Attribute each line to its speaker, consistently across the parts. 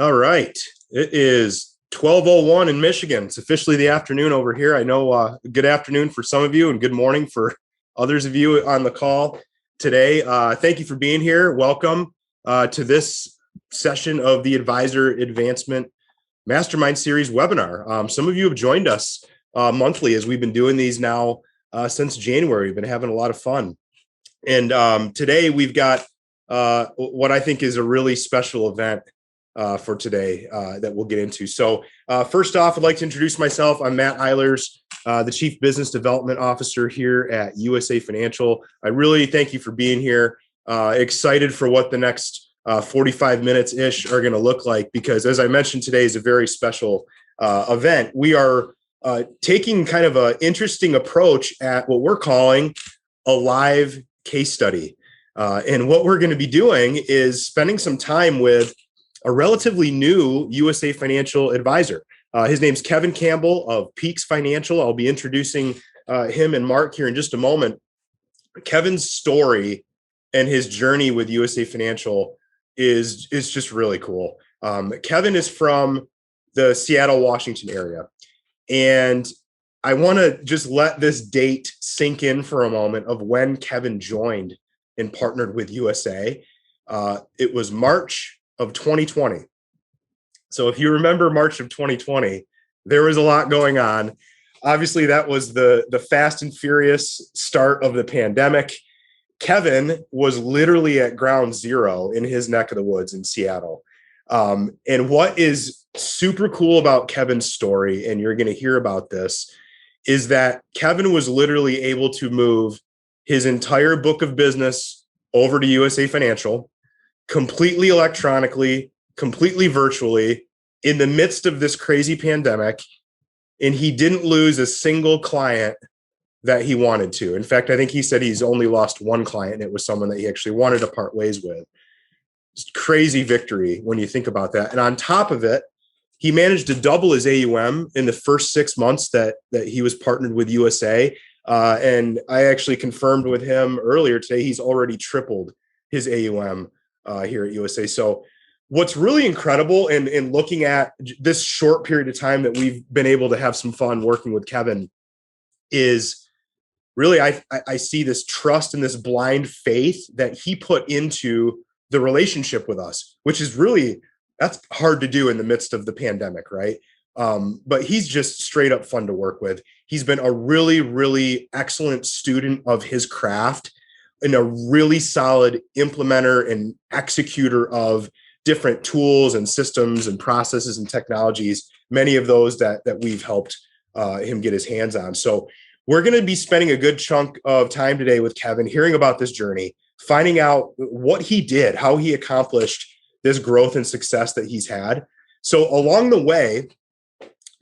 Speaker 1: All right. It is 12:01 in Michigan. It's officially the afternoon over here. I know good afternoon for some of you and good morning for others of you on the call today. Thank you for being here. Welcome to this session of the Advisor Advancement Mastermind Series webinar. Some of you have joined us monthly as we've been doing these now since January. We've been having a lot of fun. And today we've got what I think is a really special event for today that we'll get into. So first off, I'd like to introduce myself. I'm Matt Eilers, the Chief Business Development Officer here at USA Financial. I really thank you for being here. Excited for what the next 45 minutes-ish are going to look like, because as I mentioned, today is a very special event. We are taking kind of an interesting approach at what we're calling a live case study. And what we're going to be doing is spending some time with a relatively new USA Financial advisor. His name's Kevin Campbell of Peaks Financial. I'll be introducing him and Mark here in just a moment. Kevin's story and his journey with USA Financial is just really cool. Kevin is from the Seattle, Washington area. And I want to just let this date sink in for a moment of when Kevin joined and partnered with USA. It was March of 2020. So if you remember March of 2020, there was a lot going on. Obviously, that was the fast and furious start of the pandemic. Kevin was literally at ground zero in his neck of the woods in Seattle. And what is super cool about Kevin's story, and you're going to hear about this, is that Kevin was literally able to move his entire book of business over to USA Financial, completely electronically, completely virtually, in the midst of this crazy pandemic. And he didn't lose a single client that he wanted to. In fact, I think he said he's only lost one client, and it was someone that he actually wanted to part ways with. It's crazy victory when you think about that. And on top of it, he managed to double his AUM in the first 6 months that he was partnered with USA. And I actually confirmed with him earlier today, he's already tripled his AUM here at USA. So what's really incredible in looking at this short period of time that we've been able to have some fun working with Kevin is really, I see this trust and this blind faith that he put into the relationship with us, which is really, that's hard to do in the midst of the pandemic, right? But he's just straight up fun to work with. He's been a really, really excellent student of his craft and a really solid implementer and executor of different tools and systems and processes and technologies, many of those that we've helped him get his hands on. So we're going to be spending a good chunk of time today with Kevin, hearing about this journey, finding out what he did, how he accomplished this growth and success that he's had. So along the way,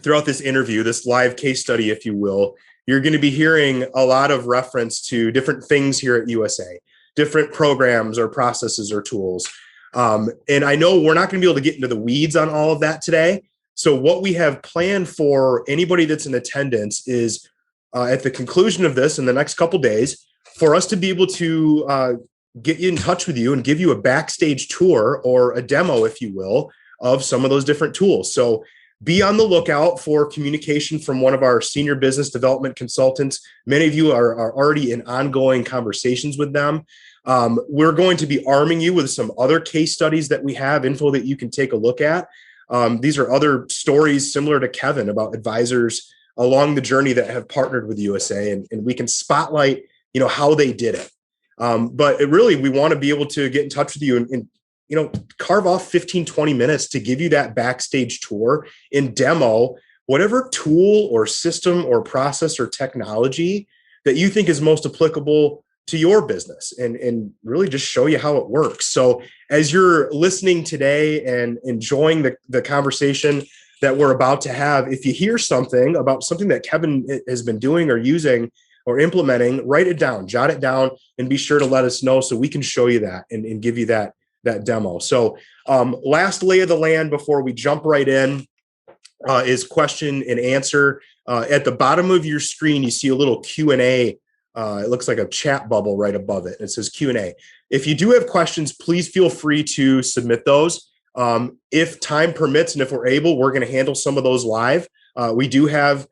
Speaker 1: throughout this interview, this live case study, if you will, you're going to be hearing a lot of reference to different things here at USA, different programs or processes or tools. And I know we're not going to be able to get into the weeds on all of that today. So what we have planned for anybody that's in attendance is at the conclusion of this in the next couple days, for us to be able to get in touch with you and give you a backstage tour or a demo, if you will, of some of those different tools. So be on the lookout for communication from one of our senior business development consultants. Many of you are already in ongoing conversations with them. We're going to be arming you with some other case studies that we have, info that you can take a look at. These are other stories similar to Kevin about advisors along the journey that have partnered with USA, and we can spotlight, how they did it. But we want to be able to get in touch with you and carve off 15, 20 minutes to give you that backstage tour and demo whatever tool or system or process or technology that you think is most applicable to your business, and really just show you how it works. So as you're listening today and enjoying the conversation that we're about to have, if you hear something about something that Kevin has been doing or using or implementing, write it down, jot it down, and be sure to let us know so we can show you that and give you that demo. So last lay of the land before we jump right in is question and answer. At the bottom of your screen, you see a little Q&A. It looks like a chat bubble right above it. It says Q&A. If you do have questions, please feel free to submit those. If time permits and if we're able, we're going to handle some of those live. We do have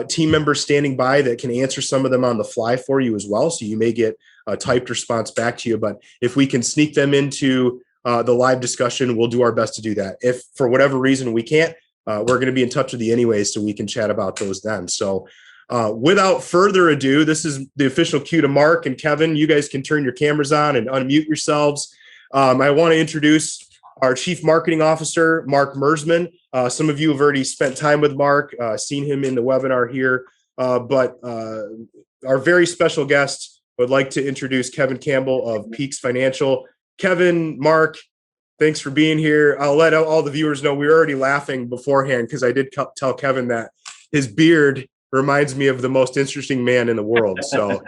Speaker 1: team members standing by that can answer some of them on the fly for you as well. So you may get a typed response back to you. But if we can sneak them into the live discussion, we'll do our best to do that. If for whatever reason we can't, we're going to be in touch with you anyways, so we can chat about those then. So without further ado, this is the official cue to Mark and Kevin. You guys can turn your cameras on and unmute yourselves. I want to introduce our Chief Marketing Officer, Mark Mersman. Some of you have already spent time with Mark, seen him in the webinar here, but our very special guest would like to introduce Kevin Campbell of Peaks Financial. Kevin, Mark, thanks for being here. I'll let all the viewers know we were already laughing beforehand because I did tell Kevin that his beard reminds me of the most interesting man in the world. So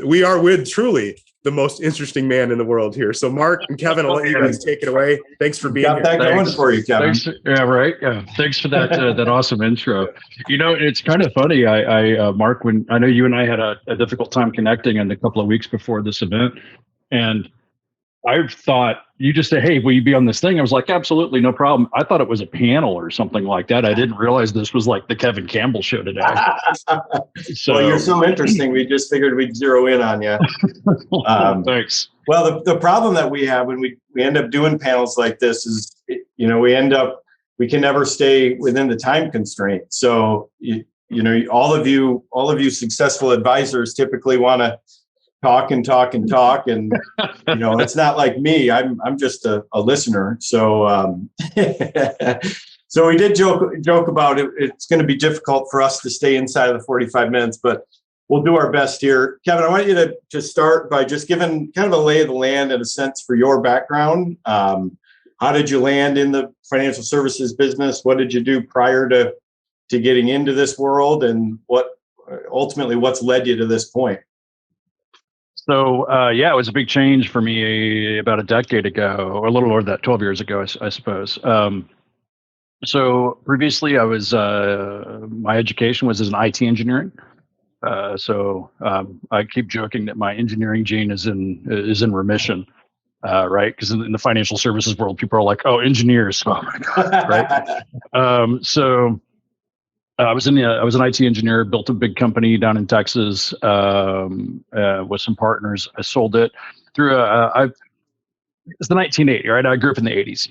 Speaker 1: we are with truly the most interesting man in the world here. So Mark and Kevin, I'll let you guys take it away. Thanks for being here.
Speaker 2: Got that going for you, Kevin.
Speaker 3: Thanks. Yeah, right. Yeah. Thanks for that that awesome intro. You know, it's kind of funny. I Mark, when I know you and I had a difficult time connecting in a couple of weeks before this event, and I thought you just said, "Hey, will you be on this thing?" I was like, "Absolutely, no problem." I thought it was a panel or something like that. I didn't realize this was like the Kevin Campbell show today.
Speaker 2: So well, you're so interesting. We just figured we'd zero in on you.
Speaker 3: Thanks.
Speaker 2: Well, the problem that we have when we end up doing panels like this is, you know, we can never stay within the time constraint. So you know, all of you successful advisors typically want to talk and talk and talk, and you know, it's not like me. I'm just a listener. So so we did joke about it. It's going to be difficult for us to stay inside of the 45 minutes, but we'll do our best here. Kevin, I want you to start by just giving kind of a lay of the land and a sense for your background. How did you land in the financial services business? What did you do prior to getting into this world, and what's led you to this point?
Speaker 3: So, yeah, it was a big change for me about a decade ago, or a little over that, 12 years ago, I suppose. So previously I was, my education was as an IT engineering. So I keep joking that my engineering gene is in remission, right? Because in the financial services world, people are like, "Oh, engineers, oh my God," right? So I was an IT engineer, built a big company down in Texas with some partners. I sold it through it's the 1980, right? I grew up in the 80s.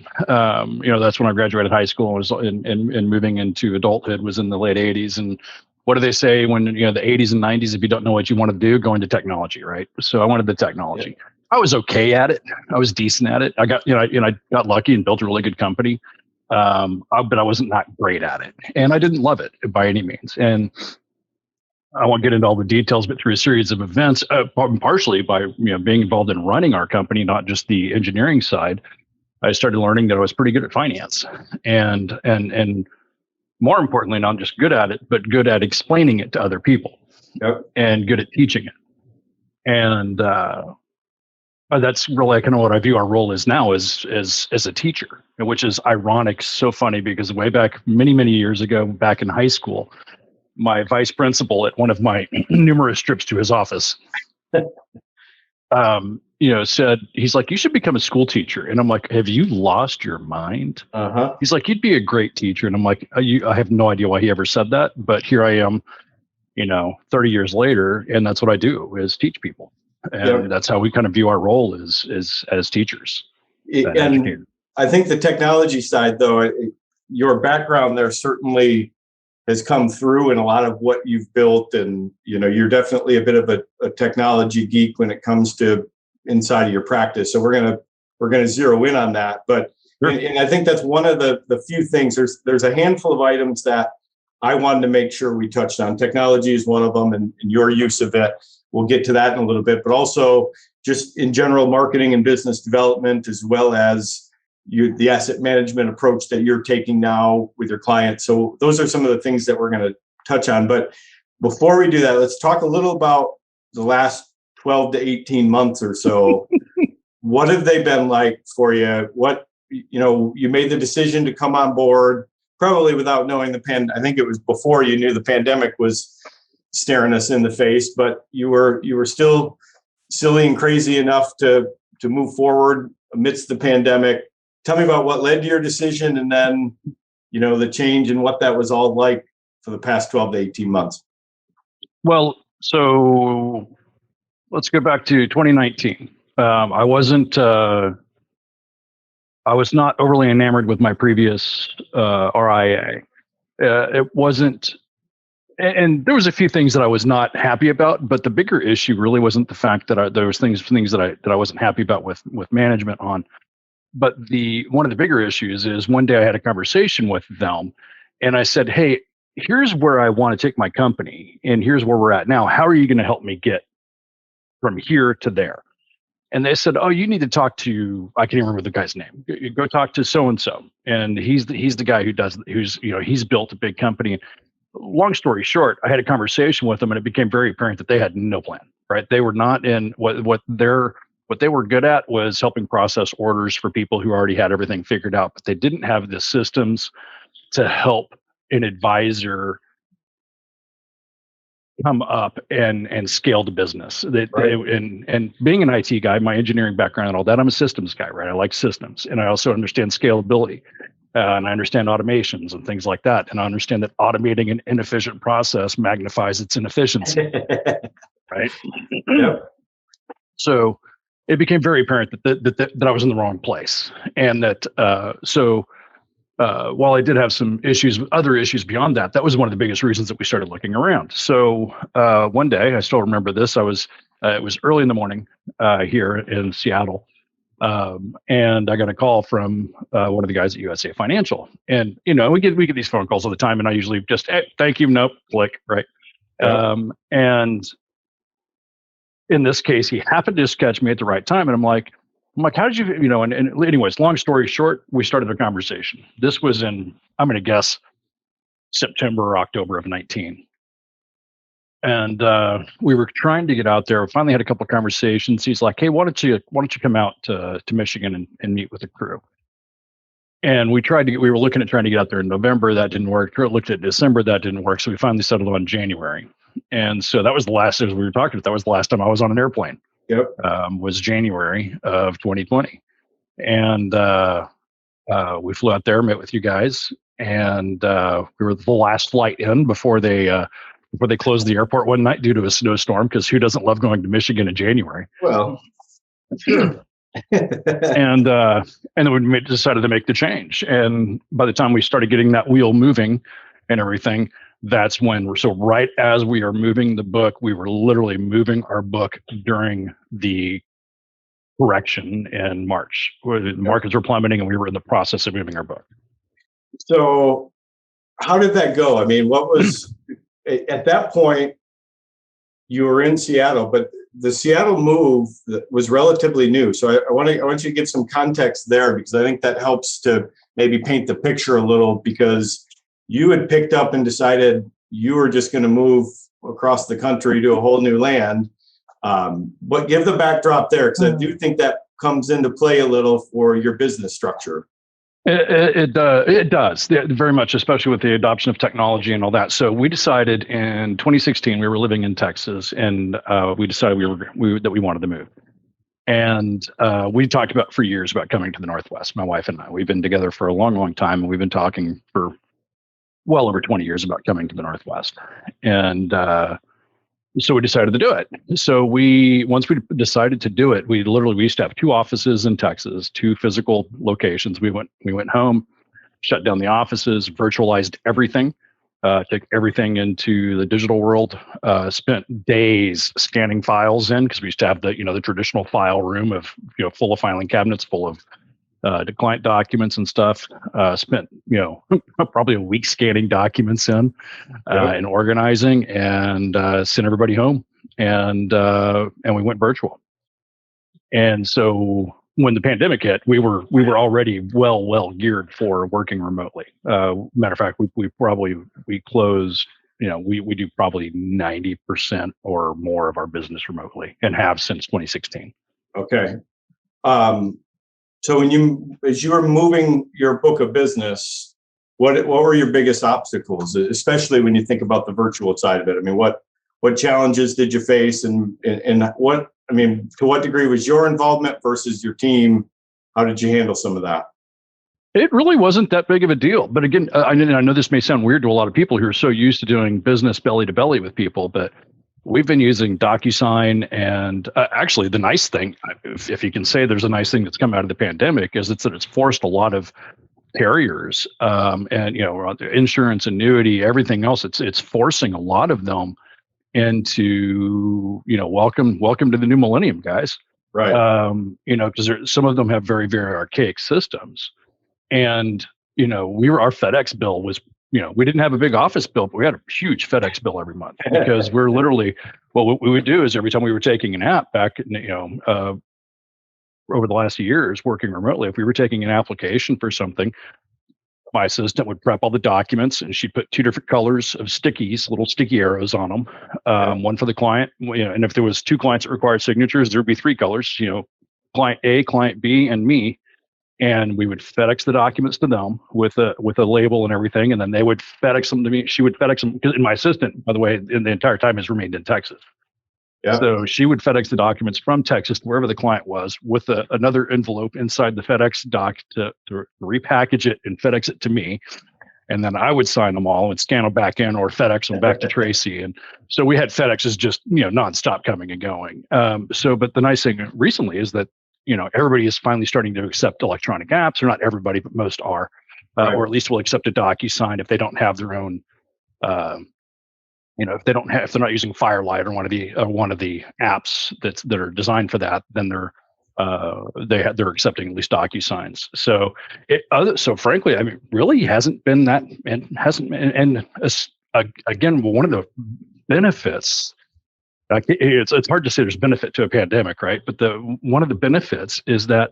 Speaker 3: You know, that's when I graduated high school, and moving into adulthood was in the late 80s. And what do they say when, you know, the 80s and 90s, if you don't know what you want to do, go into technology, right? So I wanted the technology. Yeah. I was okay at it. I was decent at it. I got, I got lucky and built a really good company. But I wasn't not great at it, and I didn't love it by any means. And I won't get into all the details, but through a series of events, partially by being involved in running our company, not just the engineering side, I started learning that I was pretty good at finance, and more importantly, not just good at it, but good at explaining it to other people, and good at teaching it. And that's really kind of what I view our role as now, as a teacher, which is ironic, so funny, because way back many years ago, back in high school, my vice principal at one of my numerous trips to his office, said, he's like, "You should become a school teacher." And I'm like, "Have you lost your mind?" He's like, "You'd be a great teacher." And I'm like, I have no idea why he ever said that, but here I am, 30 years later, and that's what I do, is teach people. And that's how we kind of view our role as teachers.
Speaker 2: And I think the technology side, though, your background there certainly has come through in a lot of what you've built. And, you're definitely a bit of a technology geek when it comes to inside of your practice. So we're going to zero in on that. But sure. And I think that's one of the few things. There's a handful of items that I wanted to make sure we touched on. Technology is one of them, and your use of it. We'll get to that in a little bit, but also just in general marketing and business development, as well as the asset management approach that you're taking now with your clients. So those are some of the things that we're going to touch on. But before we do that, let's talk a little about the last 12 to 18 months or so. What have they been like for you? You made the decision to come on board, probably without knowing I think it was before you knew the pandemic was staring us in the face, but you were still silly and crazy enough to move forward amidst the pandemic. tell me about what led to your decision, and then, the change and what that was all like for the past 12 to 18 months.
Speaker 3: Well, so let's go back to 2019. I was not overly enamored with my previous RIA. It wasn't, and there was a few things that I was not happy about, but the bigger issue really wasn't the fact that there was things that I wasn't happy about with management on. But one of the bigger issues is one day I had a conversation with them, and I said, "Hey, here's where I want to take my company, and here's where we're at now. How are you going to help me get from here to there?" And they said, "Oh, you need to talk to, I can't even remember the guy's name. Go talk to so and so, and he's the guy he's built a big company." Long story short, I had a conversation with them, and it became very apparent that they had no plan. Right? They were not in what they were good at was helping process orders for people who already had everything figured out, but they didn't have the systems to help an advisor come up and scale the business. And being an IT guy, my engineering background and all that, I'm a systems guy, right? I like systems, and I also understand scalability, and I understand automations and things like that. And I understand that automating an inefficient process magnifies its inefficiency, right?
Speaker 2: Yep.
Speaker 3: So it became very apparent that I was in the wrong place, and that while I did have some other issues beyond that, that was one of the biggest reasons that we started looking around. So one day, I still remember this. It was early in the morning here in Seattle, and I got a call from one of the guys at USA Financial, and we get these phone calls all the time, and I usually just thank you, nope, click, right, and in this case, he happened to just catch me at the right time, and I'm like, how did you, and anyways, long story short, we started a conversation. This was in, I'm going to guess, September or October of 19. And we were trying to get out there. We finally had a couple of conversations. He's like, "Hey, why don't you come out to Michigan and meet with the crew?" And we were looking at trying to get out there in November. That didn't work. Looked at December. That didn't work. So we finally settled on January. And so that was the last, as we were talking, that was the last time I was on an airplane.
Speaker 2: Yep.
Speaker 3: Was January of 2020. And we flew out there, met with you guys, and we were the last flight in before they closed the airport one night due to a snowstorm, because who doesn't love going to Michigan in January?
Speaker 2: Well, sure.
Speaker 3: And then we decided to make the change. And by the time we started getting that wheel moving and everything, that's when right as we are moving the book, we were literally moving our book during the correction in March, where the markets were plummeting and we were in the process of moving our book.
Speaker 2: So how did that go? I mean, what was, at that point, you were in Seattle, but the Seattle move was relatively new. So I want you to give some context there, because I think that helps to maybe paint the picture a little, because you had picked up and decided you were just going to move across the country to a whole new land. But give the backdrop there, because I do think that comes into play a little for your business structure.
Speaker 3: It does very much, especially with the adoption of technology and all that. So we decided in 2016, we were living in Texas, and we decided that we wanted to move. And we talked about for years about coming to the Northwest. My wife and I, we've been together for a long, long time, and we've been talking for well over 20 years about coming to the Northwest. And so we decided to do it. So once we decided to do it, we used to have 2 offices in Texas, 2 physical locations. We went home, shut down the offices, virtualized everything, took everything into the digital world, spent days scanning files in, because we used to have the traditional file room of, full of filing cabinets full of the client documents and stuff. Spent probably a week scanning documents in and organizing, and sent everybody home, and we went virtual. And so when the pandemic hit, we were already well geared for working remotely. Matter of fact, we closed. We do probably 90% or more of our business remotely, and have since 2016.
Speaker 2: Okay. So as you were moving your book of business, what were your biggest obstacles, especially when you think about the virtual side of it? I mean, what challenges did you face, and to what degree was your involvement versus your team? How did you handle some of that?
Speaker 3: It really wasn't that big of a deal. But again, I know this may sound weird to a lot of people who are so used to doing business belly to belly with people, but we've been using DocuSign. And actually, the nice thing, if you can say there's a nice thing that's come out of the pandemic, is that it's forced a lot of carriers and insurance, annuity, everything else. It's forcing a lot of them into welcome to the new millennium, guys.
Speaker 2: Right.
Speaker 3: Because some of them have very, very archaic systems. And, our FedEx bill was, we didn't have a big office bill, but we had a huge FedEx bill every month because we're literally, what we would do is every time we were taking an app back, over the last years working remotely, if we were taking an application for something, my assistant would prep all the documents and she'd put 2 different colors of stickies, little sticky arrows on them. One for the client, and if there was 2 clients that required signatures, there would be 3 colors, client A, client B, and me. And we would FedEx the documents to them with a label and everything, and then they would FedEx them to me. She would FedEx them, because my assistant, by the way, in the entire time has remained in Texas.
Speaker 2: Yeah.
Speaker 3: So she would FedEx the documents from Texas to wherever the client was with another envelope inside the FedEx doc to repackage it and FedEx it to me. And then I would sign them all and scan them back in or FedEx them back to Tracy. And so we had FedExes just, nonstop coming and going. But the nice thing recently is that, everybody is finally starting to accept electronic apps, or not everybody, but most are,
Speaker 2: Right.
Speaker 3: or at least will accept a DocuSign if they don't have their own, if they're not using Firelight or one of the apps that are designed for that, then they're accepting at least DocuSigns. So frankly, I mean, really hasn't been that, and hasn't, and again, one of the benefits. It's hard to say there's benefit to a pandemic, right? But one of the benefits is that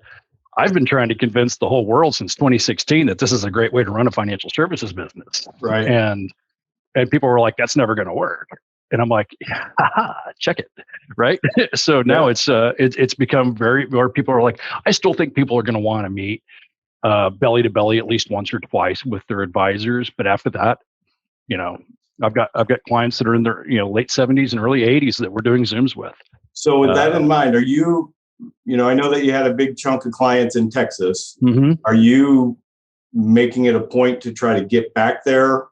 Speaker 3: I've been trying to convince the whole world since 2016 that this is a great way to run a financial services business.
Speaker 2: Right.
Speaker 3: And people were like, "That's never going to work." And I'm like, check it, right? So now it's become where people are like, I still think people are going to want to meet belly to belly at least once or twice with their advisors, but after that, I've got clients that are in their late 70s and early 80s that we're doing Zooms with.
Speaker 2: So with that in mind, are you, I know that you had a big chunk of clients in Texas.
Speaker 3: Mm-hmm.
Speaker 2: Are you making it a point to try to get back there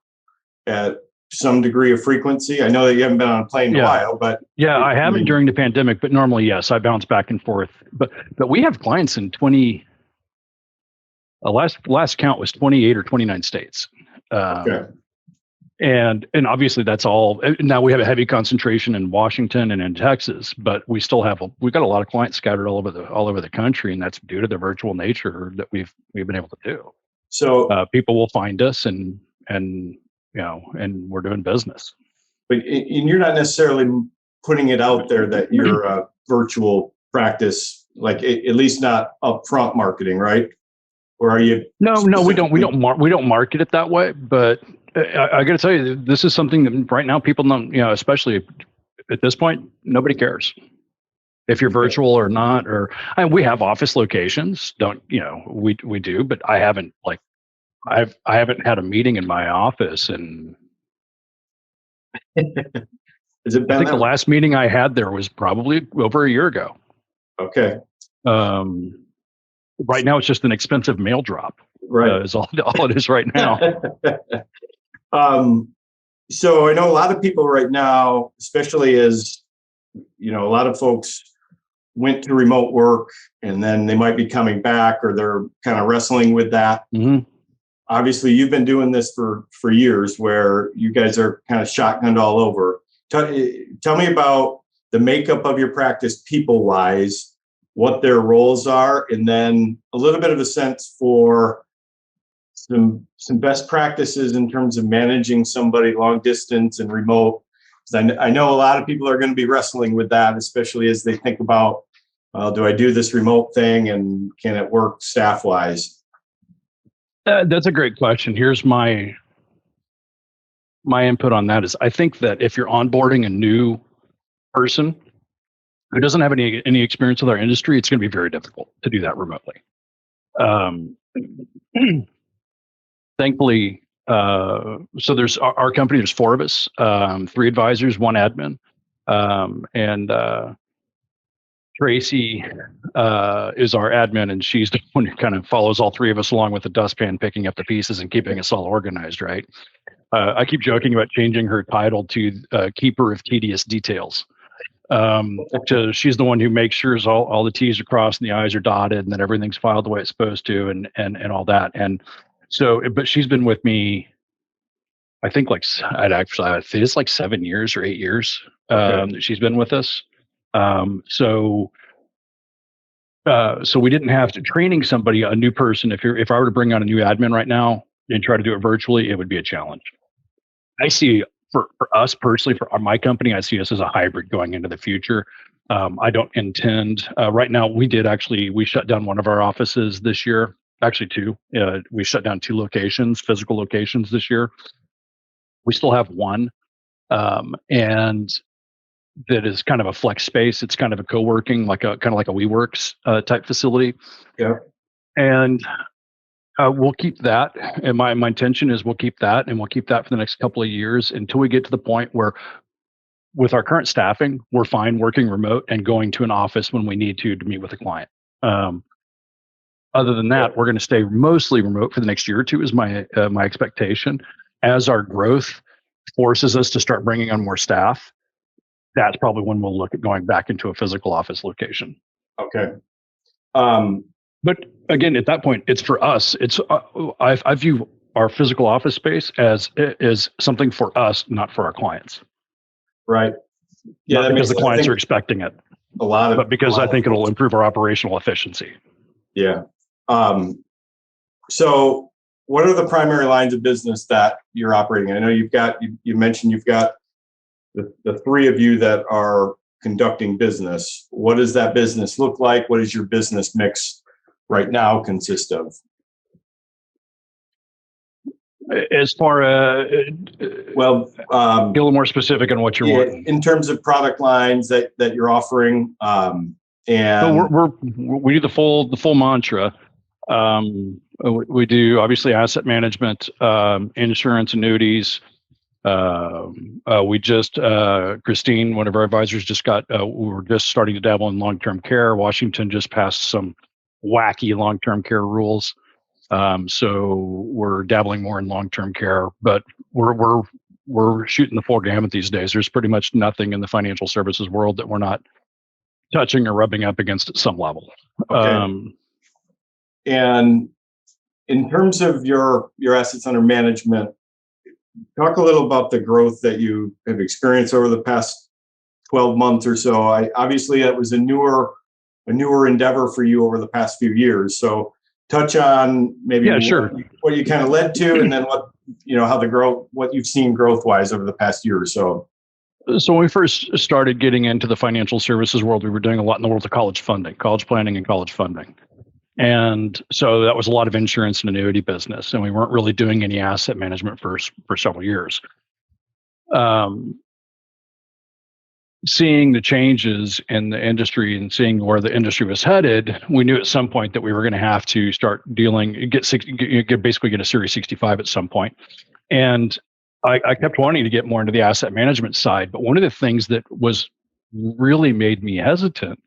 Speaker 2: at some degree of frequency? I know that you haven't been on a plane in a while, but
Speaker 3: I haven't during the pandemic, but normally, yes, I bounce back and forth. But we have clients in last count was 28 or 29 states.
Speaker 2: Okay.
Speaker 3: And obviously that's all. Now we have a heavy concentration in Washington and in Texas, but we've got a lot of clients scattered all over the country, and that's due to the virtual nature that we've been able to do.
Speaker 2: So
Speaker 3: people will find us and we're doing business.
Speaker 2: But you're not necessarily putting it out there that you're a virtual practice, like at least not upfront marketing, right? Or are you?
Speaker 3: No, we don't market it that way, but. I got to tell you, this is something that right now people don't, especially at this point, nobody cares if you're virtual or not. And we have office locations, we do, but I haven't I haven't had a meeting in my office, and
Speaker 2: Has it been
Speaker 3: I think the last meeting I had there was probably over a year ago.
Speaker 2: Okay.
Speaker 3: Right now it's just an expensive mail drop.
Speaker 2: Right.
Speaker 3: Is all it is right now.
Speaker 2: So I know a lot of people right now, especially as, a lot of folks went to remote work and then they might be coming back, or they're kind of wrestling with that.
Speaker 3: Mm-hmm.
Speaker 2: Obviously, you've been doing this for years, where you guys are kind of shotgunned all over. Tell me about the makeup of your practice people-wise, what their roles are, and then a little bit of a sense for some best practices in terms of managing somebody long distance and remote. I know a lot of people are going to be wrestling with that, especially as they think about, do I do this remote thing and can it work staff wise?
Speaker 3: That's a great question. Here's my input on that is I think that if you're onboarding a new person who doesn't have any experience with our industry, it's going to be very difficult to do that remotely. Thankfully, so there's our company, there's 4 of us, 3 advisors, 1 admin. And Tracy is our admin, and she's the one who kind of follows all three of us along with the dustpan, picking up the pieces and keeping us all organized, right? I keep joking about changing her title to Keeper of Tedious Details. She's the one who makes sure all the T's are crossed and the I's are dotted and that everything's filed the way it's supposed to and all that. And so, but she's been with me, I think it's like 7 years or 8 years that she's been with us. So we didn't have to training somebody, a new person. If I were to bring on a new admin right now and try to do it virtually, it would be a challenge. I see for us personally, for my company, I see us as a hybrid going into the future. I don't intend right now. We shut down one of our offices this year. Actually, two. We shut down 2 locations, physical locations this year. We still have one, and that is kind of a flex space. It's kind of a co-working, kind of like a WeWorks type facility.
Speaker 2: Yeah.
Speaker 3: And we'll keep that. And my intention is we'll keep that, and we'll keep that for the next couple of years until we get to the point where, with our current staffing, we're fine working remote and going to an office when we need to meet with a client. Other than that, we're going to stay mostly remote for the next year or two is my expectation. As our growth forces us to start bringing on more staff, that's probably when we'll look at going back into a physical office location.
Speaker 2: Okay.
Speaker 3: But again, at that point, it's for us. It's I view our physical office space as something for us, not for our clients.
Speaker 2: Right. Yeah,
Speaker 3: not because the clients are expecting it. But because I think it'll improve our operational efficiency. Yeah.
Speaker 2: So, what are the primary lines of business that you're operating in? I know you mentioned you've got the 3 of you that are conducting business. What does that business look like? What does your business mix right now consist of?
Speaker 3: As far be a little more specific on what you're wanting.
Speaker 2: In terms of product lines that you're offering, and
Speaker 3: so we do the full mantra. We do obviously asset management, insurance, annuities. We just Christine, one of our advisors, we were just starting to dabble in long-term care. Washington just passed some wacky long-term care rules. So we're dabbling more in long-term care, but we're shooting the full gamut these days. There's pretty much nothing in the financial services world that we're not touching or rubbing up against at some level.
Speaker 2: Okay. And in terms of your assets under management, talk a little about the growth that you have experienced over the past 12 months or so. Obviously that was a newer endeavor for you over the past few years. So touch on maybe what you kind of led to, and then what you've seen growth wise over the past year or so.
Speaker 3: So when we first started getting into the financial services world, we were doing a lot in the world of college planning and college funding. And so that was a lot of insurance and annuity business, and we weren't really doing any asset management for several years. Seeing the changes in the industry and seeing where the industry was headed, we knew at some point that we were going to have to start basically get a Series 65 at some point. And I kept wanting to get more into the asset management side, but one of the things that was really made me hesitant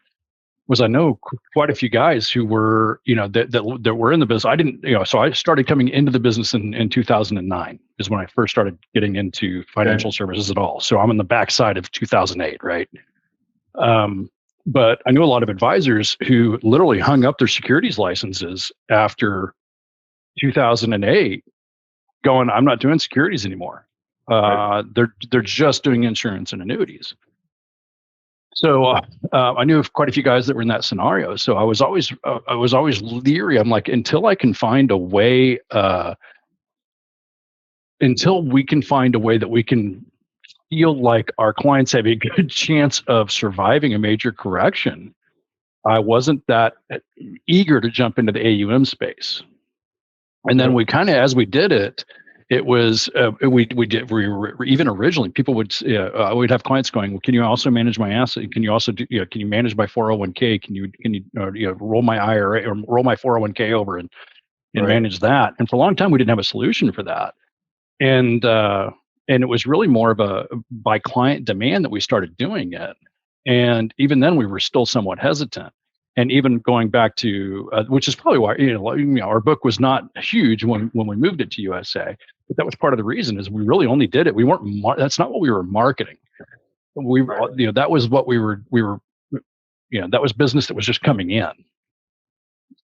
Speaker 3: was I know quite a few guys who were, that were in the business. I didn't, so I started coming into the business in 2009 is when I first started getting into financial services at all. So I'm on the backside of 2008, right? But I knew a lot of advisors who literally hung up their securities licenses after 2008 going, I'm not doing securities anymore. They're just doing insurance and annuities. So I knew of quite a few guys that were in that scenario. So I was always leery. I'm like, until we can find a way that we can feel like our clients have a good chance of surviving a major correction, I wasn't that eager to jump into the AUM space. And then we kind of, as we did it, it was even originally people would we'd have clients going, well, can you also manage my asset? Can you also do, can you manage my 401k? Can you roll my IRA or roll my 401k over and manage that? And for a long time we didn't have a solution for that. And it was really more of a by client demand that we started doing it. And even then, we were still somewhat hesitant. And even going back to, which is probably why our book was not huge when we moved it to USA, but that was part of the reason is we really only did it. We weren't. That's not what we were marketing. That was what we were. That was business that was just coming in.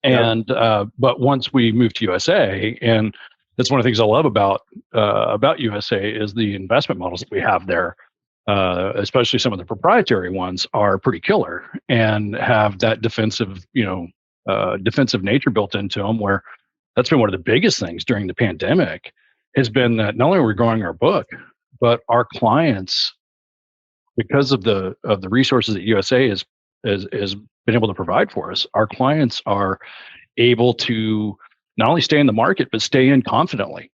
Speaker 3: And but once we moved to USA, and that's one of the things I love about USA is the investment models that we have there. Especially some of the proprietary ones are pretty killer and have that defensive nature built into them, where that's been one of the biggest things during the pandemic has been that not only are we growing our book, but our clients, because of the resources that USA has been able to provide for us, our clients are able to not only stay in the market, but stay in confidently.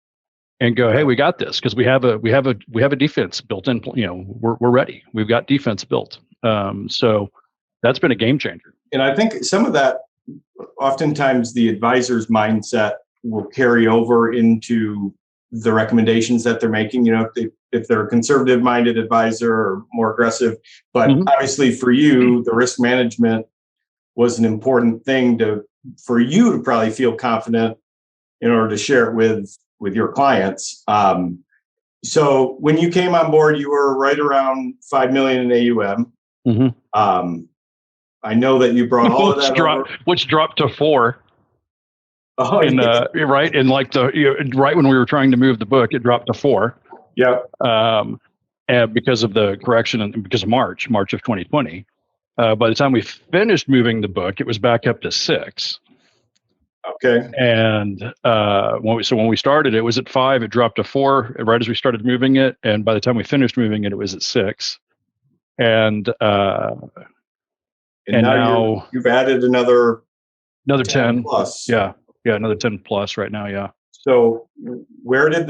Speaker 3: And go, hey, we got this because we have a defense built in. We're ready. We've got defense built. So that's been a game changer.
Speaker 2: And I think some of that, oftentimes, the advisor's mindset will carry over into the recommendations that they're making. If they're a conservative-minded advisor or more aggressive, but obviously for you, the risk management was an important thing for you to probably feel confident in order to share it with your clients. So when you came on board, you were right around 5 million in AUM. I know that you brought all of that
Speaker 3: which dropped to 4.
Speaker 2: Oh,
Speaker 3: right. And right when we were trying to move the book, it dropped to 4.
Speaker 2: Yeah.
Speaker 3: And because of the correction and because of March of 2020, by the time we finished moving the book, it was back up to 6.
Speaker 2: Okay.
Speaker 3: And when we started, it was at 5. It dropped to 4 right as we started moving it, and by the time we finished moving it, it was at 6. And now
Speaker 2: you've added another
Speaker 3: 10
Speaker 2: plus.
Speaker 3: Yeah, another 10 plus right now. Yeah.
Speaker 2: So where did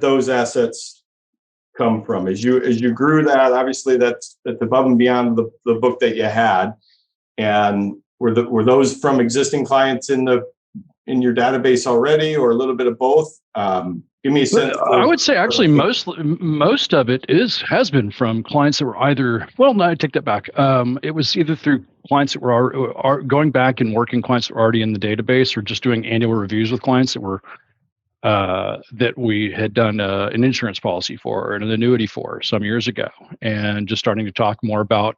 Speaker 2: those assets come from? As you grew that, obviously that's above and beyond the book that you had, and were those from existing clients in your database already, or a little bit of both? Give me a sense.
Speaker 3: I would say actually most of it has been from clients that were either. Well, no, I take that back. It was either through clients that were going back and working clients that were already in the database, or just doing annual reviews with clients that were that we had done an insurance policy for and an annuity for some years ago, and just starting to talk more about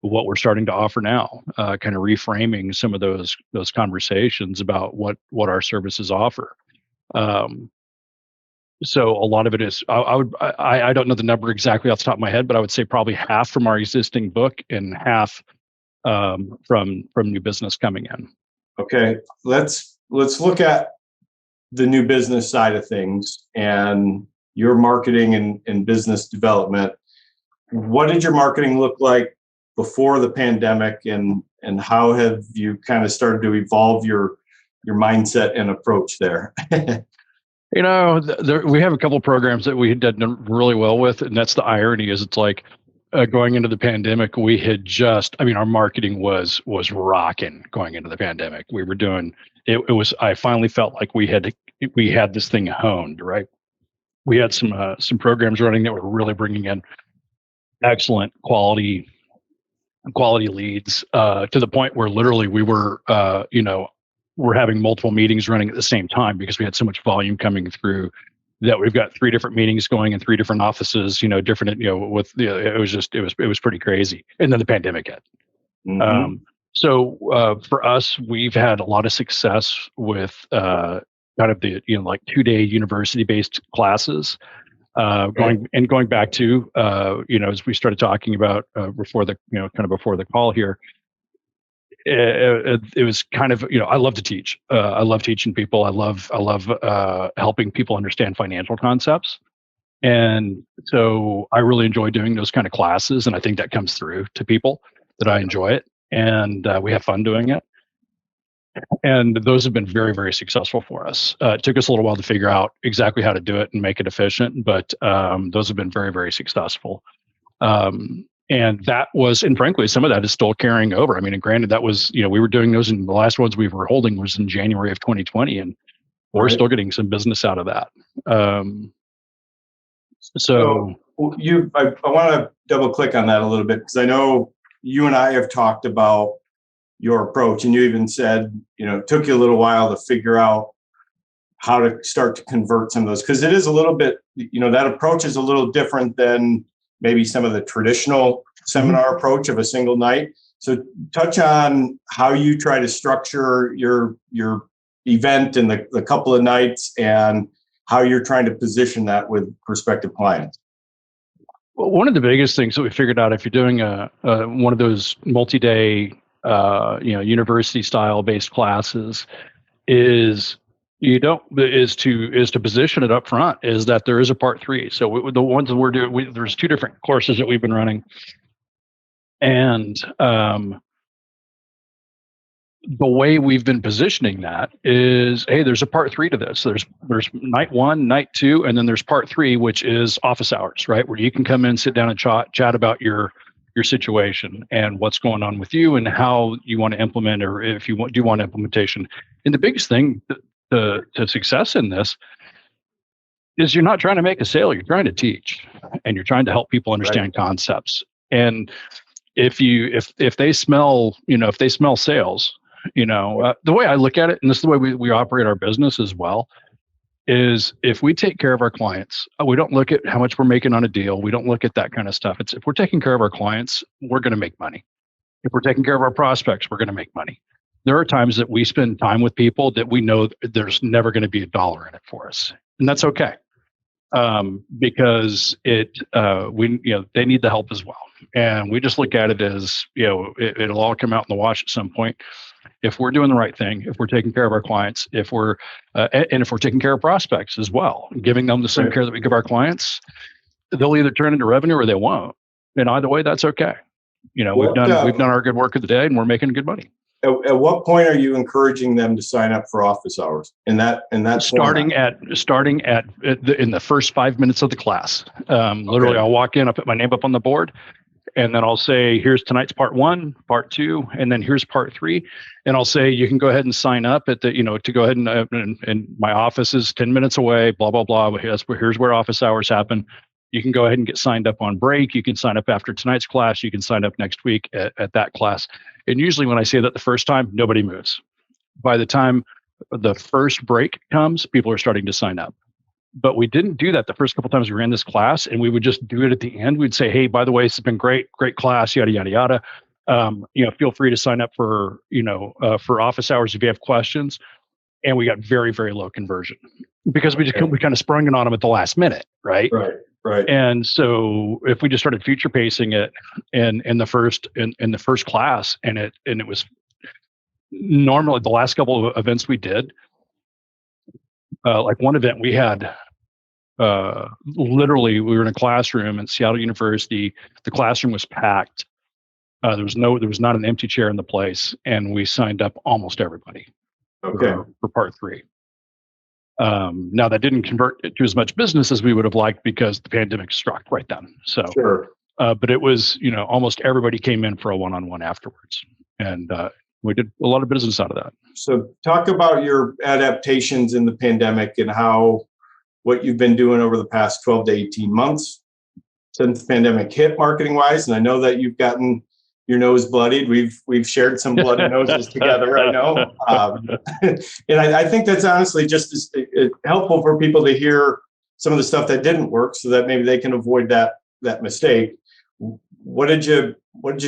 Speaker 3: what we're starting to offer now, kind of reframing some of those conversations about what our services offer. So a lot of it is, I don't know the number exactly off the top of my head, but I would say probably half from our existing book and half from new business coming in.
Speaker 2: Okay, let's look at the new business side of things and your marketing and business development. What did your marketing look like before the pandemic, and how have you kind of started to evolve your mindset and approach there?
Speaker 3: We have a couple of programs that we did really well with, and that's the irony is it's like going into the pandemic, we had our marketing was rocking going into the pandemic. We were doing it. I finally felt like we had this thing honed, right? We had some programs running that were really bringing in excellent quality leads to the point where literally we were, we're having multiple meetings running at the same time because we had so much volume coming through that we've got 3 different meetings going in 3 different offices, different, it was pretty crazy. And then the pandemic hit. So for us, we've had a lot of success with kind of the, 2-day university-based classes. Going back to as we started talking about before the call here, it was kind of I love to teach. I love teaching people. I love helping people understand financial concepts, and so I really enjoy doing those kind of classes. And I think that comes through to people that I enjoy it, and we have fun doing it. And those have been very, very successful for us. It took us a little while to figure out exactly how to do it and make it efficient, but those have been very, very successful. And that was, and frankly, some of that is still carrying over. I mean, and granted, that was, we were doing those, and the last ones we were holding was in January of 2020, and we're still getting some business out of that. So
Speaker 2: I want to double click on that a little bit, because I know you and I have talked about your approach, and you even said, it took you a little while to figure out how to start to convert some of those, because it is a little bit, that approach is a little different than maybe some of the traditional seminar approach of a single night. So touch on how you try to structure your event and the couple of nights, and how you're trying to position that with prospective clients.
Speaker 3: Well, one of the biggest things that we figured out, if you're doing one of those multi-day, university style based classes, is to position it up front, is that there is a part 3. So the ones that we're doing, there's 2 different courses that we've been running, and the way we've been positioning that is, hey, there's a part 3 to this. There's night 1, night 2, and then there's part 3, which is office hours, right? Where you can come in, sit down, and chat about your situation and what's going on with you and how you want to implement, or if you do want implementation. And the biggest thing to success in this is you're not trying to make a sale, you're trying to teach, and you're trying to help people understand concepts. And if they smell sales, the way I look at it, and this is the way we operate our business as well, is if we take care of our clients, we don't look at how much we're making on a deal. We don't look at that kind of stuff. It's if we're taking care of our clients, we're going to make money. If we're taking care of our prospects, we're going to make money. There are times that we spend time with people that we know there's never going to be $1 in it for us, and that's okay, because they need the help as well. And we just look at it as, it'll all come out in the wash at some point. If we're doing the right thing, if we're taking care of our clients, if we're taking care of prospects as well, giving them the same care that we give our clients, they'll either turn into revenue or they won't. And either way, that's okay. We've done our good work of the day, and we're making good money.
Speaker 2: At what point are you encouraging them to sign up for office hours? In that
Speaker 3: starting at in the first 5 minutes of the class. Literally, I'll walk in, I'll put my name up on the board, and then I'll say, here's tonight's part 1, part 2, and then here's part 3. And I'll say, you can go ahead and sign up at to go ahead and my office is 10 minutes away, blah, blah, blah. Here's where office hours happen. You can go ahead and get signed up on break. You can sign up after tonight's class. You can sign up next week at that class. And usually when I say that the first time, nobody moves. By the time the first break comes, people are starting to sign up. But we didn't do that the first couple of times we ran this class, and we would just do it at the end. We'd say, hey, by the way, this has been great class, yada, yada, yada. Feel free to sign up for office hours if you have questions. And we got very, very low conversion because we kind of sprung it on them at the last minute, right?
Speaker 2: Right.
Speaker 3: And so if we just started future pacing it in the first class, and it was normally the last couple of events we did, like one event we had, literally we were in a classroom in Seattle University. The classroom was packed. There was not an empty chair in the place, and we signed up almost everybody. For part 3. Now that didn't convert to as much business as we would have liked because the pandemic struck right then. So, but it was, almost everybody came in for a one-on-one afterwards, and we did a lot of business out of that.
Speaker 2: So talk about your adaptations in the pandemic and what you've been doing over the past 12 to 18 months since the pandemic hit, marketing wise. And I know that you've gotten your nose bloodied. We've shared some bloody noses together, I know. And I think that's honestly just as helpful for people to hear some of the stuff that didn't work, so that maybe they can avoid that mistake. What did you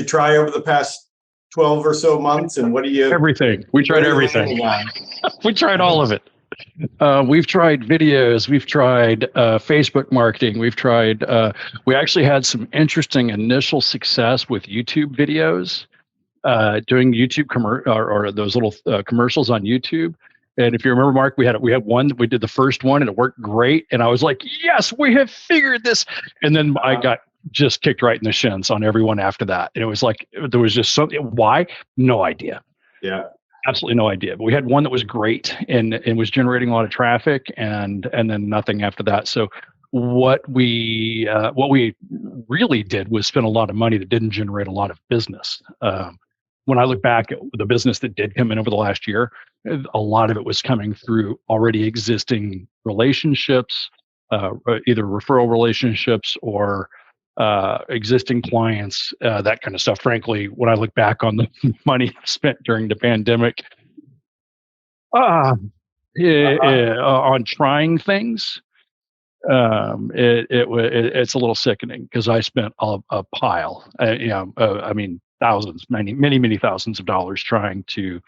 Speaker 2: try over the past 12 or so months, and
Speaker 3: everything. We tried everything. We tried all of it. We've tried videos, we've tried Facebook marketing, we actually had some interesting initial success with YouTube videos, doing YouTube or those little commercials on YouTube. And if you remember, Mark, we had one, we did the first one and it worked great. And I was like, yes, we have figured this. And then I got just kicked right in the shins on everyone after that. And it was like, there was just something, why? No idea.
Speaker 2: Yeah.
Speaker 3: Absolutely no idea. But we had one that was great and was generating a lot of traffic, and then nothing after that. So what we really did was spend a lot of money that didn't generate a lot of business. When I look back at the business that did come in over the last year, a lot of it was coming through already existing relationships, either referral relationships or existing clients, that kind of stuff. Frankly, when I look back on the money spent during the pandemic, on trying things, it's a little sickening because I spent a pile, I mean, thousands, many thousands of dollars trying to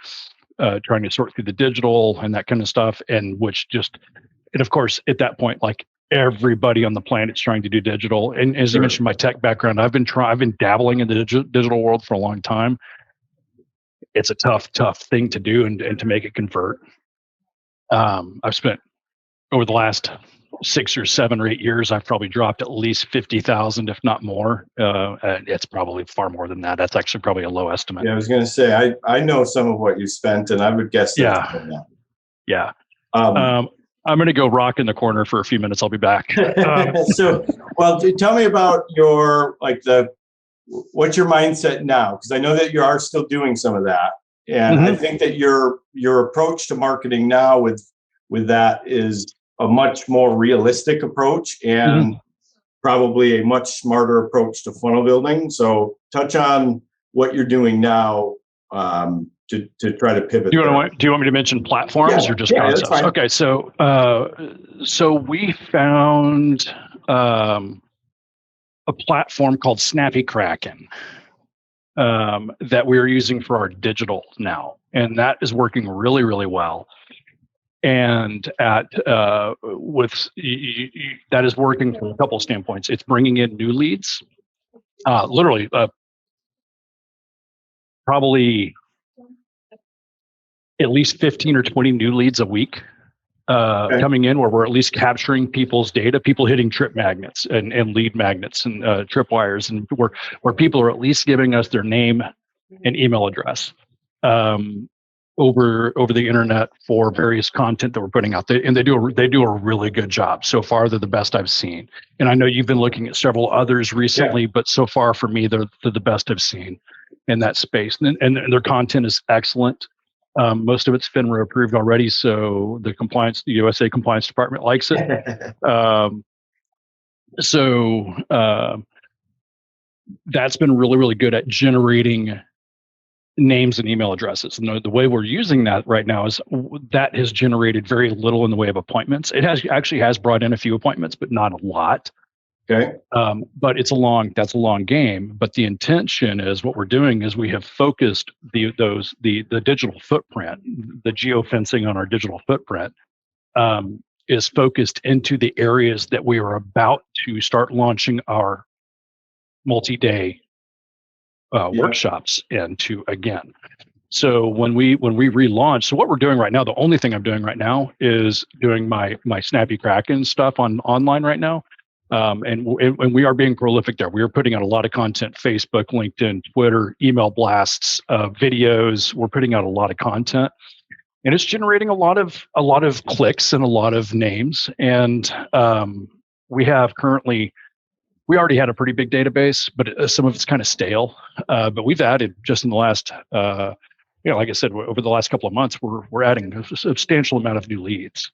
Speaker 3: sort through the digital and that kind of stuff, and of course at that point, like everybody on the planet's trying to do digital. And as you mentioned, my tech background, I've been dabbling in the digital world for a long time. It's a tough thing to do and to make it convert. I've spent over the last 6 or 7 or 8 years, I've probably dropped at least 50,000, if not more. It's probably far more than that. That's actually probably a low estimate.
Speaker 2: Yeah, I was going to say, I know some of what you spent, and I would guess that.
Speaker 3: Yeah. I'm going to go rock in the corner for a few minutes. I'll be back.
Speaker 2: Tell me about what's your mindset now? Because I know that you are still doing some of that, and I think that your approach to marketing now with that is a much more realistic approach and probably a much smarter approach to funnel building. So touch on what you're doing now to try to pivot.
Speaker 3: Do you want me to mention platforms or just concepts?
Speaker 2: That's fine.
Speaker 3: Okay, so we found a platform called Snappy Kraken that we're using for our digital now, and that is working really, really well. And that is working from a couple of standpoints. It's bringing in new leads, literally, probably at least 15 or 20 new leads a week coming in, where we're at least capturing people's data, people hitting trip magnets and lead magnets and tripwires, and where people are at least giving us their name and email address over the internet for various content that we're putting out there. And they do a really good job. So far, they're the best I've seen. And I know you've been looking at several others recently, but so far for me, they're the best I've seen in that space. And their content is excellent. Most of it's FINRA approved already, so the USA Compliance Department likes it. That's been really, really good at generating names and email addresses. And the way we're using that right now is that has generated very little in the way of appointments. It has brought in a few appointments, but not a lot.
Speaker 2: Okay.
Speaker 3: But that's a long game. But the intention is, what we're doing is we have focused the digital footprint, the geofencing on our digital footprint, is focused into the areas that we are about to start launching our multi-day workshops into again. So when we relaunch, so what we're doing right now, the only thing I'm doing right now is doing my Snappy Kraken stuff online right now. And we are being prolific there. We are putting out a lot of content: Facebook, LinkedIn, Twitter, email blasts, videos. We're putting out a lot of content, and it's generating a lot of clicks and a lot of names. And we already had a pretty big database, but some of it's kind of stale. But we've added, just in the last, like I said, over the last couple of months, we're adding a substantial amount of new leads.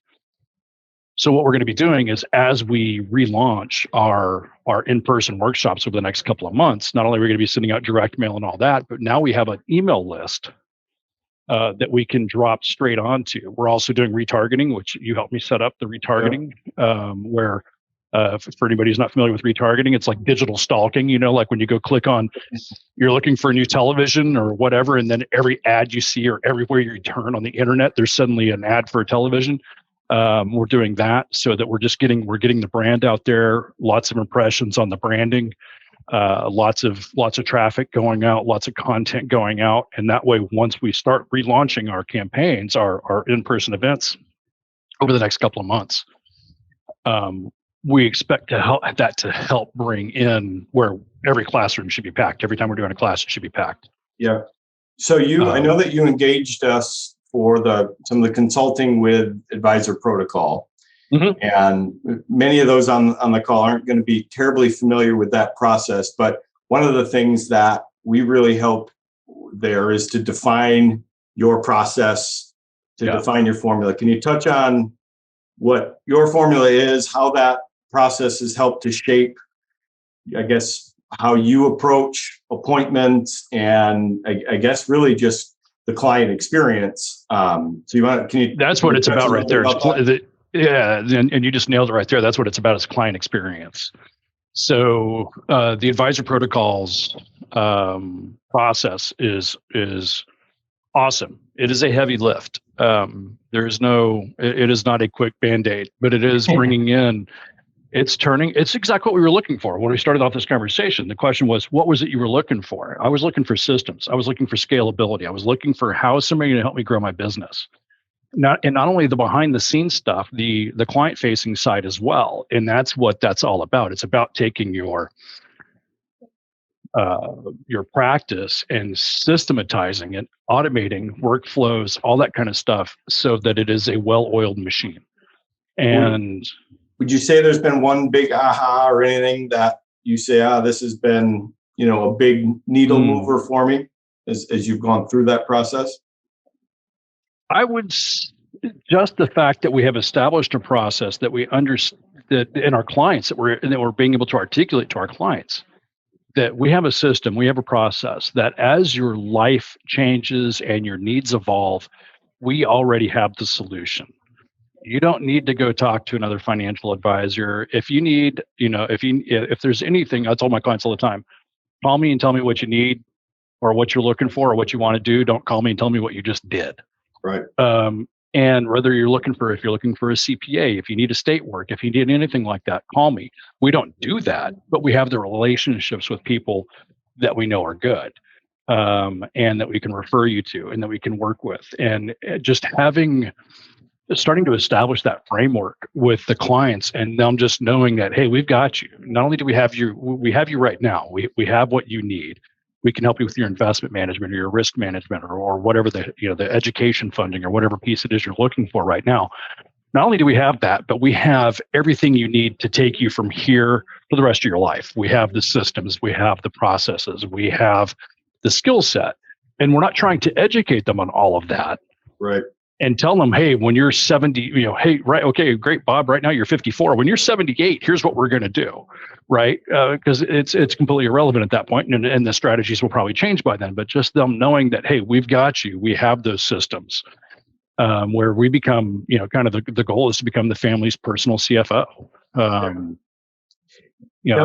Speaker 3: So what we're going to be doing is, as we relaunch our in-person workshops over the next couple of months, not only are we going to be sending out direct mail and all that, but now we have an email list that we can drop straight onto. We're also doing retargeting, which you helped me set up the retargeting, where for anybody who's not familiar with retargeting, it's like digital stalking, like when you go click on, you're looking for a new television or whatever, and then every ad you see or everywhere you turn on the internet, there's suddenly an ad for a television. We're doing that so that we're getting the brand out there, lots of impressions on the branding, lots of traffic going out, lots of content going out. And that way, once we start relaunching our campaigns, our in-person events over the next couple of months, we expect to help bring in where every classroom should be packed. Every time we're doing a class, it should be packed.
Speaker 2: Yeah. So I know that you engaged us for some of the consulting with Advisor Protocol. And many of those on the call aren't going to be terribly familiar with that process. But one of the things that we really help there is to define your process, define your formula. Can you touch on what your formula is, how that process has helped to shape, I guess, how you approach appointments, and I guess really just the client experience. So
Speaker 3: That's what it's about right there. And you just nailed it right there. That's what it's about, is client experience. So the advisor protocols process is awesome. It is a heavy lift. It is not a quick Band-Aid, but it is bringing in, it's exactly what we were looking for. When we started off this conversation, the question was, what was it you were looking for? I was looking for systems. I was looking for scalability. I was looking for, how is somebody going to help me grow my business? Not only the behind the scenes stuff, the client facing side as well. And that's what that's all about. It's about taking your practice and systematizing it, automating workflows, all that kind of stuff, so that it is a well-oiled machine. And
Speaker 2: would you say there's been one big aha or anything that you say, this has been, a big needle mover for me as you've gone through that process?
Speaker 3: I would just the fact that we have established a process that we understand, that in our clients, that we're being able to articulate to our clients, that we have a system, we have a process that as your life changes and your needs evolve, we already have the solution. You don't need to go talk to another financial advisor. If you need, if there's anything, I tell my clients all the time, call me and tell me what you need or what you're looking for or what you want to do. Don't call me and tell me what you just did.
Speaker 2: Right.
Speaker 3: And whether if you're looking for a CPA, if you need estate work, if you need anything like that, call me. We don't do that, but we have the relationships with people that we know are good, and that we can refer you to and that we can work with. And just starting to establish that framework with the clients, and them just knowing that, hey, we've got you. Not only do we have you right now, we have what you need. We can help you with your investment management or your risk management or whatever the education funding or whatever piece it is you're looking for right now. Not only do we have that, but we have everything you need to take you from here for the rest of your life. We have the systems, we have the processes, we have the skill set, and we're not trying to educate them on all of that.
Speaker 2: Right.
Speaker 3: And tell them, hey, when you're 70, hey, right, okay, great, Bob, right now you're 54. When you're 78, here's what we're going to do, right? Because it's completely irrelevant at that point, and the strategies will probably change by then. But just them knowing that, hey, we've got you. We have those systems where we become, kind of the goal is to become the family's personal CFO.
Speaker 2: Tell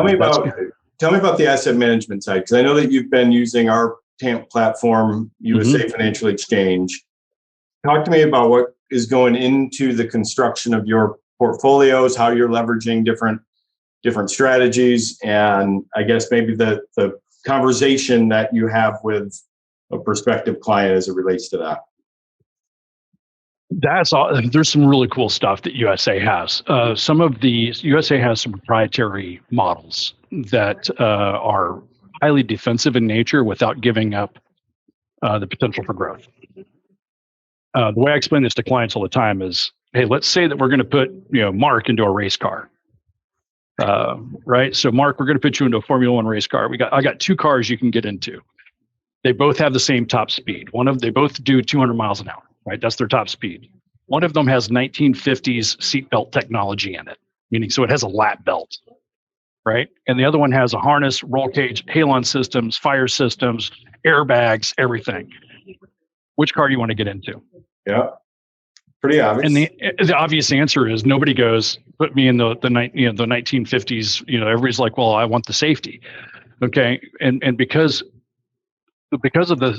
Speaker 2: me about the asset management side, because I know that you've been using our TAMP platform, USA Financial Exchange. Talk to me about what is going into the construction of your portfolios, how you're leveraging different strategies, and I guess maybe the conversation that you have with a prospective client as it relates to that.
Speaker 3: That's all. There's some really cool stuff that USA has. USA has some proprietary models that are highly defensive in nature without giving up the potential for growth. The way I explain this to clients all the time is, hey, let's say that we're going to put, Mark into a race car, right? So Mark, we're going to put you into a Formula One race car. I got two cars you can get into. They both have the same top speed. They both do 200 miles an hour, right? That's their top speed. One of them has 1950s seatbelt technology in it, meaning so it has a lap belt, right? And the other one has a harness, roll cage, halon systems, fire systems, airbags, everything. Which car do you want to get into?
Speaker 2: Yeah, pretty obvious.
Speaker 3: And the obvious answer is nobody goes, put me in the 1950s. Everybody's like, well, I want the safety. Okay, and because of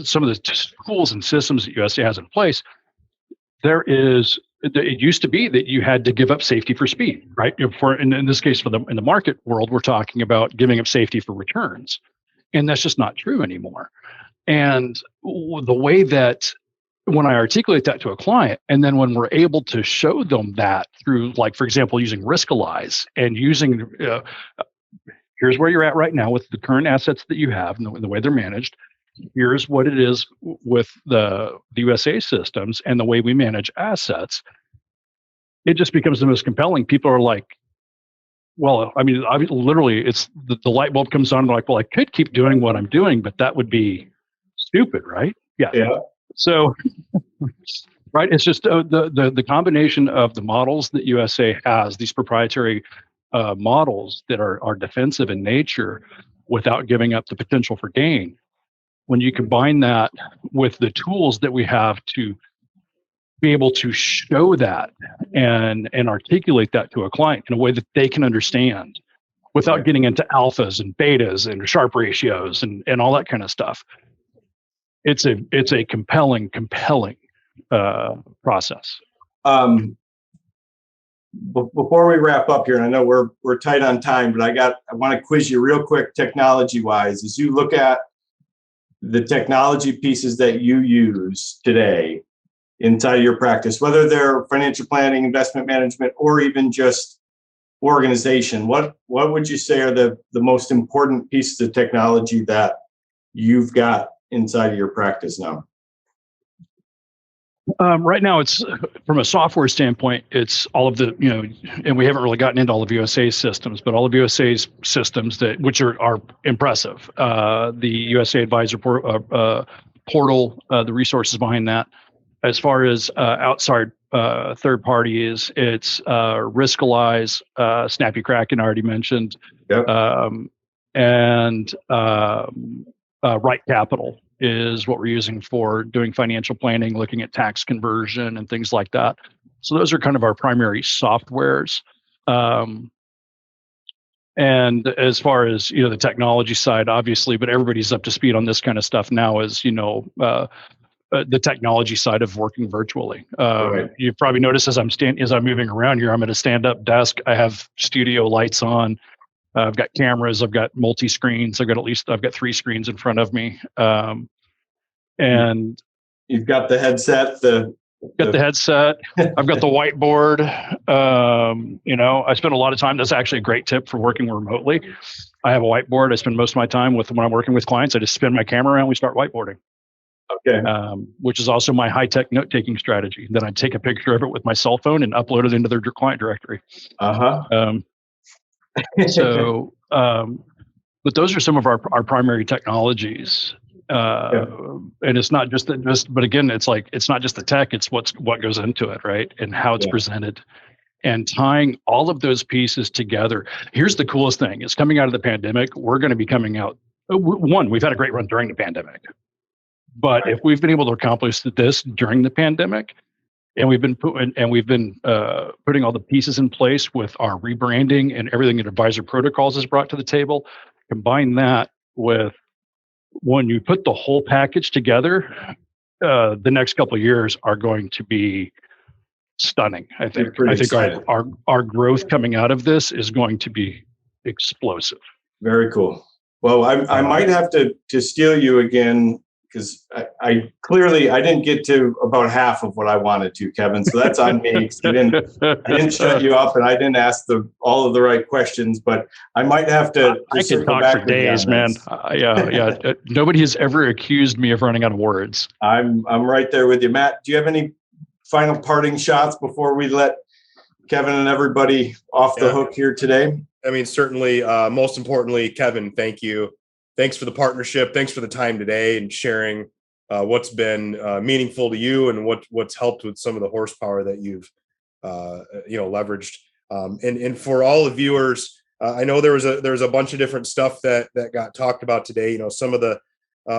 Speaker 3: some of the tools and systems that USA has in place, it used to be that you had to give up safety for speed, right? In this case, in the market world, we're talking about giving up safety for returns, and that's just not true anymore. And the way that when I articulate that to a client, and then when we're able to show them that through, like, for example, using Riskalyze and using, here's where you're at right now with the current assets that you have and the way they're managed. Here's what it is with the USA systems and the way we manage assets. It just becomes the most compelling. People are like, well, I mean, literally, it's the light bulb comes on. And they're like, well, I could keep doing what I'm doing, but that would be stupid, right? Yeah.
Speaker 2: Yeah.
Speaker 3: So Right. It's just the combination of the models that USA has, these proprietary models that are defensive in nature without giving up the potential for gain. When you combine that with the tools that we have to be able to show that and articulate that to a client in a way that they can understand without getting into alphas and betas and Sharpe ratios and all that kind of stuff. It's a compelling process.
Speaker 2: Before we wrap up here, and I know we're tight on time, but I want to quiz you real quick, technology wise, as you look at the technology pieces that you use today inside of your practice, whether they're financial planning, investment management, or even just organization, what would you say are the most important pieces of technology that you've got inside of your practice now?
Speaker 3: Right now, it's from a software standpoint, it's all of the, and we haven't really gotten into all of USA's systems, but all of USA's systems which are impressive. The USA Advisor portal, the resources behind that. As far as outside third parties, it's Riskalyze, Snappy Kraken, I already mentioned,
Speaker 2: yep.
Speaker 3: And Right Capital is what we're using for doing financial planning, looking at tax conversion and things like that. So those are kind of our primary softwares. And as far as, the technology side, obviously, but everybody's up to speed on this kind of stuff now is, the technology side of working virtually.
Speaker 2: Right.
Speaker 3: You've probably noticed as I'm moving around here, I'm at a stand-up desk. I have studio lights on. I've got cameras. I've got multi-screens. I've got 3 screens in front of me. And
Speaker 2: you've got the headset.
Speaker 3: The headset. I've got the whiteboard. I spend a lot of time. That's actually a great tip for working remotely. I have a whiteboard. I spend most of my time when I'm working with clients. I just spin my camera around. We start whiteboarding.
Speaker 2: Okay.
Speaker 3: Which is also my high-tech note-taking strategy. Then I take a picture of it with my cell phone and upload it into their client directory. But those are some of our primary technologies. And it's not but again, it's not just the tech, it's what goes into it, right? And how it's presented and tying all of those pieces together. Here's the coolest thing is coming out of the pandemic, we're going to be coming out. One, we've had a great run during the pandemic, but if we've been able to accomplish this during the pandemic, and we've been putting all the pieces in place with our rebranding and everything that Advisor Protocols has brought to the table, combine that with when you put the whole package together, the next couple of years are going to be stunning. I think our growth coming out of this is going to be explosive.
Speaker 2: Very cool. Well, I might have to steal you again because I clearly didn't get to about half of what I wanted to, Kevin. So that's on me. I didn't shut you up, and I didn't ask all of the right questions. But I might have to.
Speaker 3: I can talk for days, man. Yeah. Nobody has ever accused me of running out of words.
Speaker 2: I'm right there with you, Matt. Do you have any final parting shots before we let Kevin and everybody off the hook here today?
Speaker 1: I mean, certainly. Most importantly, Kevin, thank you. Thanks for the partnership. Thanks for the time today and sharing what's been meaningful to you and what's helped with some of the horsepower that you've leveraged. And for all the viewers, I know there was a bunch of different stuff that got talked about today. Some of the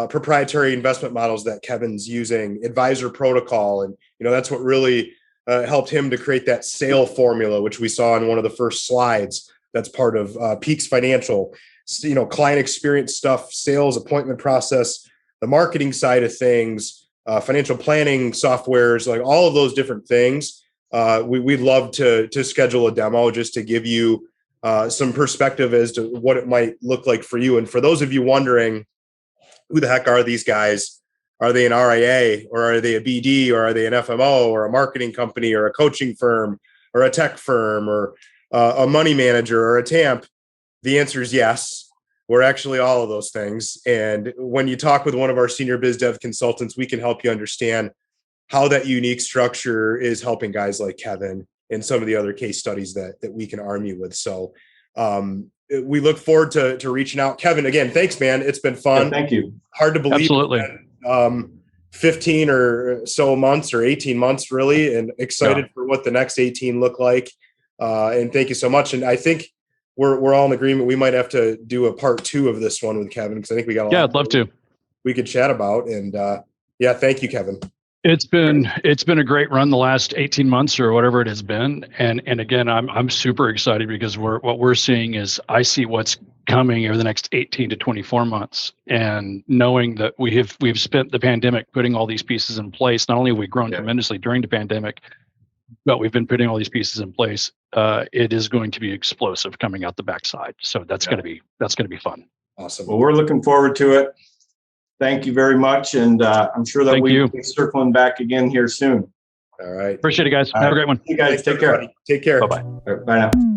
Speaker 1: proprietary investment models that Kevin's using, Advisor Protocol, and that's what really helped him to create that sale formula, which we saw in one of the first slides. That's part of Peaks Financial. Client experience stuff, sales, appointment process, the marketing side of things, financial planning softwares, like all of those different things. We'd love to schedule a demo just to give you some perspective as to what it might look like for you. And for those of you wondering, who the heck are these guys? Are they an RIA or are they a BD or are they an FMO or a marketing company or a coaching firm or a tech firm or a money manager or a TAMP? The answer is yes. We're actually all of those things. And when you talk with one of our senior biz dev consultants, we can help you understand how that unique structure is helping guys like Kevin and some of the other case studies that we can arm you with. So we look forward to reaching out. Kevin, again, thanks, man. It's been fun.
Speaker 2: Yeah, thank you.
Speaker 1: Hard to believe.
Speaker 3: Absolutely.
Speaker 1: 15 or so months or 18 months, really, and excited for what the next 18 look like. And thank you so much. And I think we're all in agreement. We might have to do a part 2 of this one with Kevin, because I think we got a lot
Speaker 3: I'd love to.
Speaker 1: We could chat about. And thank you, Kevin.
Speaker 3: It's been a great run the last 18 months or whatever it has been. And again, I'm super excited because what we're seeing is I see what's coming over the next 18 to 24 months. And knowing that we've spent the pandemic putting all these pieces in place. Not only have we grown tremendously during the pandemic, but we've been putting all these pieces in place. It is going to be explosive coming out the backside. So that's going to be fun.
Speaker 1: Awesome.
Speaker 2: Well, we're looking forward to it. Thank you very much. And I'm sure that we'll be circling back again here soon.
Speaker 1: All right.
Speaker 3: Appreciate it, guys. Have a great one.
Speaker 2: You guys take care.
Speaker 1: Take care.
Speaker 3: Bye-bye.
Speaker 2: Bye now.